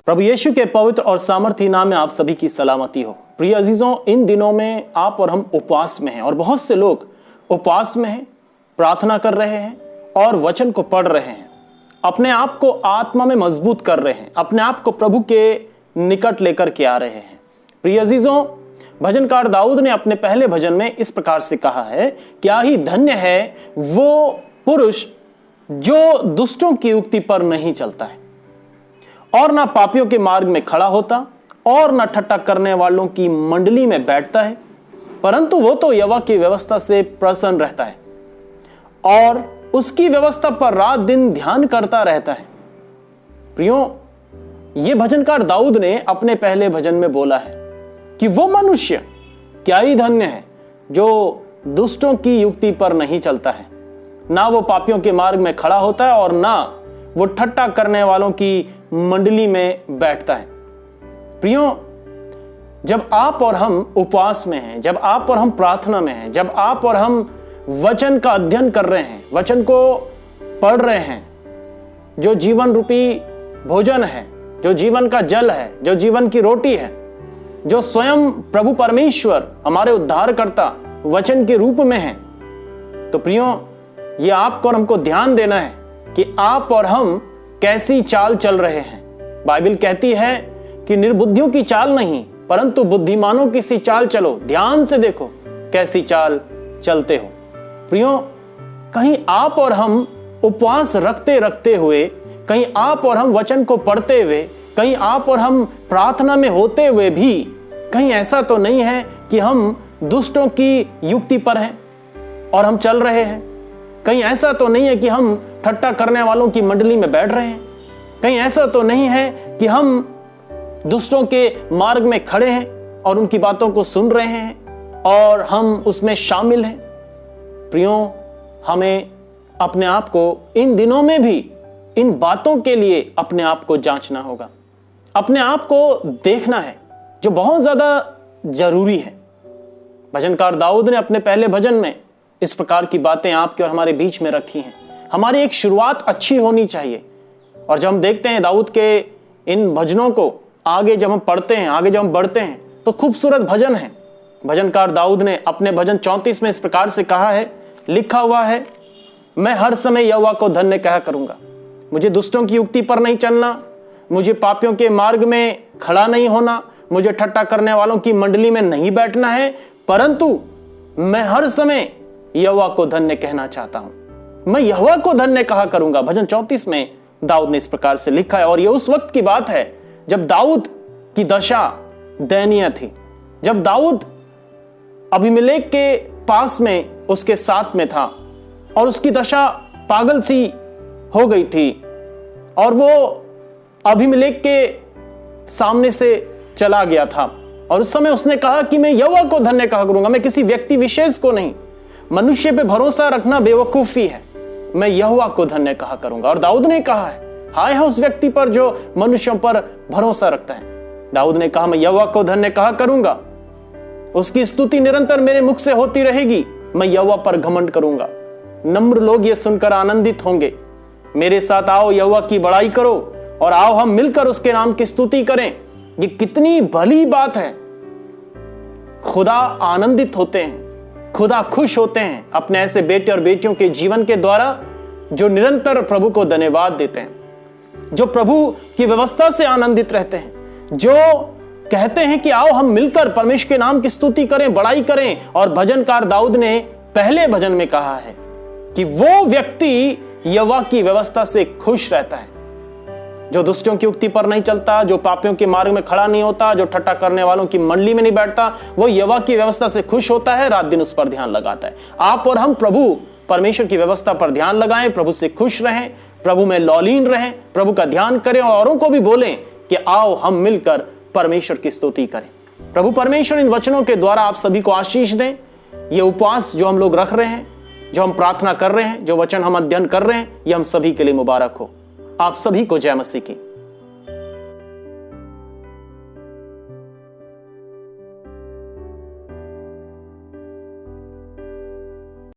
प्रभु यीशु के पवित्र और सामर्थी नाम में आप सभी की सलामती हो। प्रिय अजीजों, इन दिनों में आप और हम उपवास में हैं और बहुत से लोग उपवास में हैं, प्रार्थना कर रहे हैं और वचन को पढ़ रहे हैं, अपने आप को आत्मा में मजबूत कर रहे हैं, अपने आप को प्रभु के निकट लेकर के आ रहे हैं। प्रिय अजीजों, भजनकार दाऊद ने अपने पहले भजन में इस प्रकार से कहा है, क्या ही धन्य है वो पुरुष जो दुष्टों की युक्ति पर नहीं चलता है और ना पापियों के मार्ग में खड़ा होता और ना ठट्ठा करने वालों की मंडली में बैठता है, परंतु वो तो यहोवा की व्यवस्था से प्रसन्न रहता है और उसकी व्यवस्था पर रात दिन ध्यान करता रहता है। प्रियो, ये भजनकार दाऊद ने अपने पहले भजन में बोला है कि वो मनुष्य क्या ही धन्य है जो दुष्टों की युक्ति पर नहीं चलता है, ना वो पापियों के मार्ग में खड़ा होता है और ना वो ठट्ठा करने वालों की मंडली में बैठता है। प्रियो, जब आप और हम उपवास में हैं, जब आप और हम प्रार्थना में हैं, जब आप और हम वचन का अध्ययन कर रहे हैं, वचन को पढ़ रहे हैं, जो जीवन रूपी भोजन है, जो जीवन का जल है, जो जीवन की रोटी है, जो स्वयं प्रभु परमेश्वर हमारे उद्धारकर्ता वचन के रूप में है, तो प्रियो, ये आपको और हमको ध्यान देना है कि आप और हम कैसी चाल चल रहे हैं। बाइबल कहती है कि निर्बुद्धियों की चाल नहीं परंतु बुद्धिमानों की सी चाल चलो, ध्यान से देखो कैसी चाल चलते हो। प्रियो, कहीं आप और हम उपवास रखते रखते हुए, कहीं आप और हम वचन को पढ़ते हुए, कहीं आप और हम प्रार्थना में होते हुए भी कहीं ऐसा तो नहीं है कि हम दुष्टों की युक्ति पर हैं और हम चल रहे हैं। कहीं ऐसा तो नहीं है कि हम ठट्ठा करने वालों की मंडली में बैठ रहे हैं। कहीं ऐसा तो नहीं है कि हम दुष्टों के मार्ग में खड़े हैं और उनकी बातों को सुन रहे हैं और हम उसमें शामिल हैं। प्रियो, हमें अपने आप को इन दिनों में भी इन बातों के लिए अपने आप को जांचना होगा, अपने आप को देखना है, जो बहुत ज्यादा जरूरी है। भजनकार दाऊद ने अपने पहले भजन में इस प्रकार की बातें आपके और हमारे बीच में रखी हैं। हमारी एक शुरुआत अच्छी होनी चाहिए और जब हम देखते हैं दाऊद के इन भजनों को, आगे जब हम पढ़ते हैं, आगे जब हम बढ़ते हैं, तो खूबसूरत भजन है। भजनकार दाऊद ने अपने भजन 34 में इस प्रकार से कहा है, लिखा हुआ है, मैं हर समय यहोवा को धन्य कहा करूंगा। मुझे दुष्टों की युक्ति पर नहीं चलना, मुझे पापियों के मार्ग में खड़ा नहीं होना, मुझे ठट्ठा करने वालों की मंडली में नहीं बैठना है, परंतु मैं हर समय यहोवा को धन्य कहना चाहता हूं। मैं यहोवा को धन्य कहा करूंगा। भजन 34 में दाऊद ने इस प्रकार से लिखा है। और यह उस वक्त की बात है जब दाऊद की दशा दयनीय थी, जब दाऊद अबीमेलेक के पास में उसके साथ में था और उसकी दशा पागल सी हो गई थी और वो अबीमेलेक के सामने से चला गया था और उस समय उसने कहा कि मैं यहोवा को धन्य कहा करूंगा, मैं किसी व्यक्ति विशेष को नहीं। मनुष्य पे भरोसा रखना बेवकूफी है, मैं यहोवा को धन्य कहा करूंगा। और दाऊद ने कहा है, हाय है उस व्यक्ति पर जो मनुष्यों पर भरोसा रखता है। दाऊद ने कहा, मैं यहोवा को धन्य कहा करूंगा, उसकी स्तुति निरंतर मेरे मुख से होती रहेगी, मैं यहोवा पर घमंड करूंगा। नम्र लोग ये सुनकर आनंदित होंगे। मेरे साथ आओ, यहोवा की बड़ाई करो और आओ हम मिलकर उसके नाम की स्तुति करें। ये कितनी भली बात है। खुदा आनंदित होते हैं, खुदा खुश होते हैं अपने ऐसे बेटे और बेटियों के जीवन के द्वारा जो निरंतर प्रभु को धन्यवाद देते हैं, जो प्रभु की व्यवस्था से आनंदित रहते हैं, जो कहते हैं कि आओ हम मिलकर परमेश्वर के नाम की स्तुति करें, बड़ाई करें। और भजनकार दाऊद ने पहले भजन में कहा है कि वो व्यक्ति यहोवा की व्यवस्था से खुश रहता है, जो दुष्टों की युक्ति पर नहीं चलता, जो पापियों के मार्ग में खड़ा नहीं होता, जो ठट्ठा करने वालों की मंडली में नहीं बैठता, वो यहोवा की व्यवस्था से खुश होता है, रात दिन उस पर ध्यान लगाता है। आप और हम प्रभु परमेश्वर की व्यवस्था पर ध्यान लगाएं, प्रभु से खुश रहें, प्रभु में लौलीन रहें, प्रभु का ध्यान करें और औरों को भी बोलें कि आओ हम मिलकर परमेश्वर की स्तुति करें। प्रभु परमेश्वर इन वचनों के द्वारा आप सभी को आशीष दें। ये उपवास जो हम लोग रख रहे हैं, जो हम प्रार्थना कर रहे हैं, जो वचन हम अध्ययन कर रहे हैं, ये हम सभी के लिए मुबारक हो। आप सभी को जय मसीह की।